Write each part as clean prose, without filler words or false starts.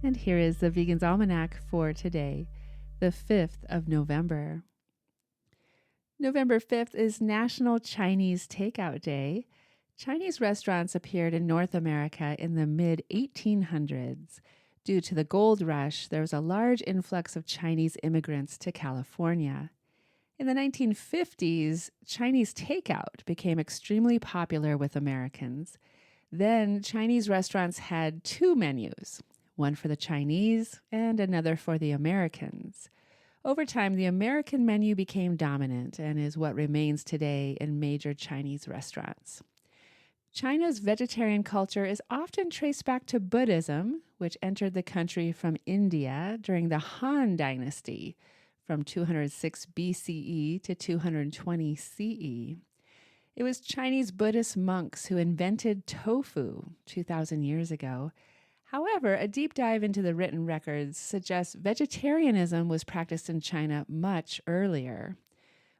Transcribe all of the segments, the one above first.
And here is the Vegan's Almanac for today, the 5th of November. November 5th is National Chinese Takeout Day. Chinese restaurants appeared in North America in the mid-1800s. Due to the gold rush, there was a large influx of Chinese immigrants to California. In the 1950s, Chinese takeout became extremely popular with Americans. Then, Chinese restaurants had two menus, one for the Chinese and another for the Americans. Over time, the American menu became dominant and is what remains today in major Chinese restaurants. China's vegetarian culture is often traced back to Buddhism, which entered the country from India during the Han Dynasty, from 206 BCE to 220 CE. It was Chinese Buddhist monks who invented tofu 2,000 years ago. However, a deep dive into the written records suggests vegetarianism was practiced in China much earlier.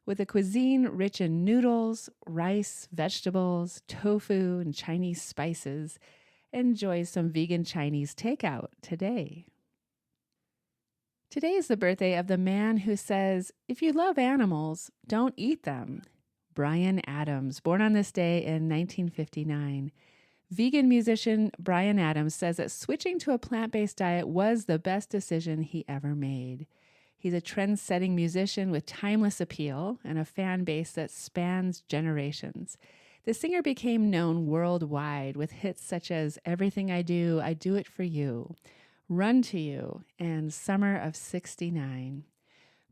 With a cuisine rich in noodles, rice, vegetables, tofu, and Chinese spices, enjoy some vegan Chinese takeout today. Today is the birthday of the man who says, if you love animals, don't eat them. Bryan Adams, born on this day in 1959. Vegan musician Bryan Adams says that switching to a plant-based diet was the best decision he ever made. He's a trend-setting musician with timeless appeal and a fan base that spans generations. The singer became known worldwide with hits such as Everything I Do It For You, Run to You, and Summer of '69.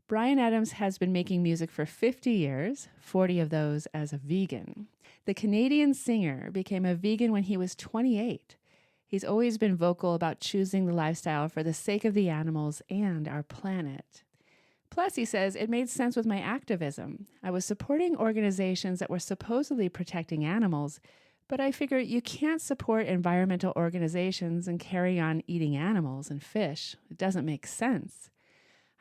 Bryan Adams has been making music for 50 years, 40 of those as a vegan. The Canadian singer became a vegan when he was 28. He's always been vocal about choosing the lifestyle for the sake of the animals and our planet. Plus, he says, it made sense with my activism. I was supporting organizations that were supposedly protecting animals, but I figure you can't support environmental organizations and carry on eating animals and fish. It doesn't make sense.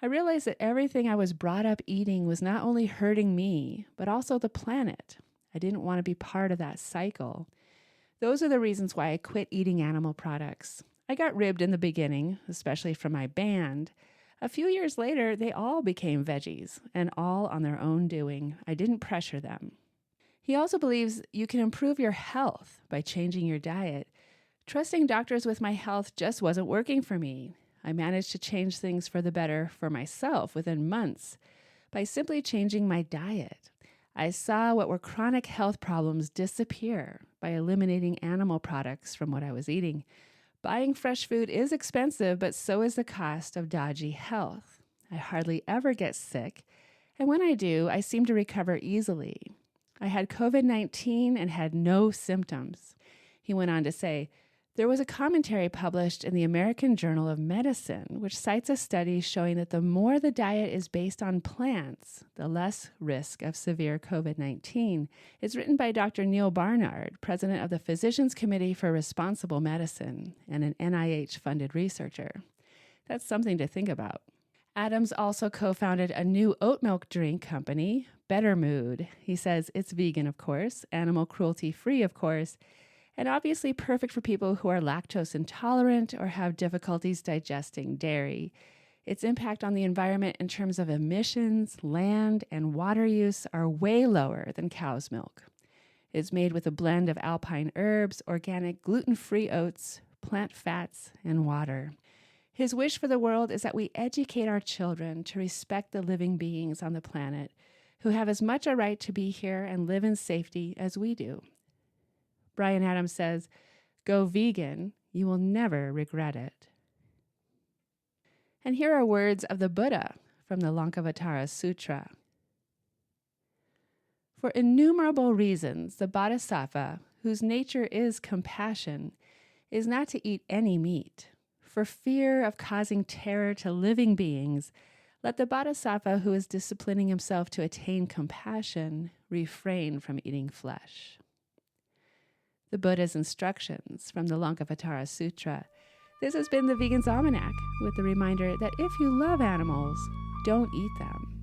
I realized that everything I was brought up eating was not only hurting me, but also the planet. I didn't want to be part of that cycle. Those are the reasons why I quit eating animal products. I got ribbed in the beginning, especially from my band. A few years later, they all became veggies, and all on their own doing. I didn't pressure them. He also believes you can improve your health by changing your diet. Trusting doctors with my health just wasn't working for me. I managed to change things for the better for myself within months by simply changing my diet. I saw what were chronic health problems disappear by eliminating animal products from what I was eating. Buying fresh food is expensive, but so is the cost of dodgy health. I hardly ever get sick, and when I do, I seem to recover easily. I had COVID-19 and had no symptoms. He went on to say, there was a commentary published in the American Journal of Medicine, which cites a study showing that the more the diet is based on plants, the less risk of severe COVID-19. It's written by Dr. Neil Barnard, president of the Physicians Committee for Responsible Medicine and an NIH-funded researcher. That's something to think about. Adams also co-founded a new oat milk drink company, Better Mood. He says it's vegan, of course, animal cruelty-free, of course, and obviously perfect for people who are lactose intolerant or have difficulties digesting dairy. Its impact on the environment in terms of emissions, land, and water use are way lower than cow's milk. It's made with a blend of alpine herbs, organic gluten-free oats, plant fats, and water. His wish for the world is that we educate our children to respect the living beings on the planet who have as much a right to be here and live in safety as we do. Bryan Adams says, go vegan, you will never regret it. And here are words of the Buddha from the Lankavatara Sutra. For innumerable reasons, the Bodhisattva, whose nature is compassion, is not to eat any meat. For fear of causing terror to living beings, let the Bodhisattva who is disciplining himself to attain compassion refrain from eating flesh. The Buddha's instructions from the Lankavatara Sutra. This has been the Vegan's Almanac with the reminder that if you love animals, don't eat them.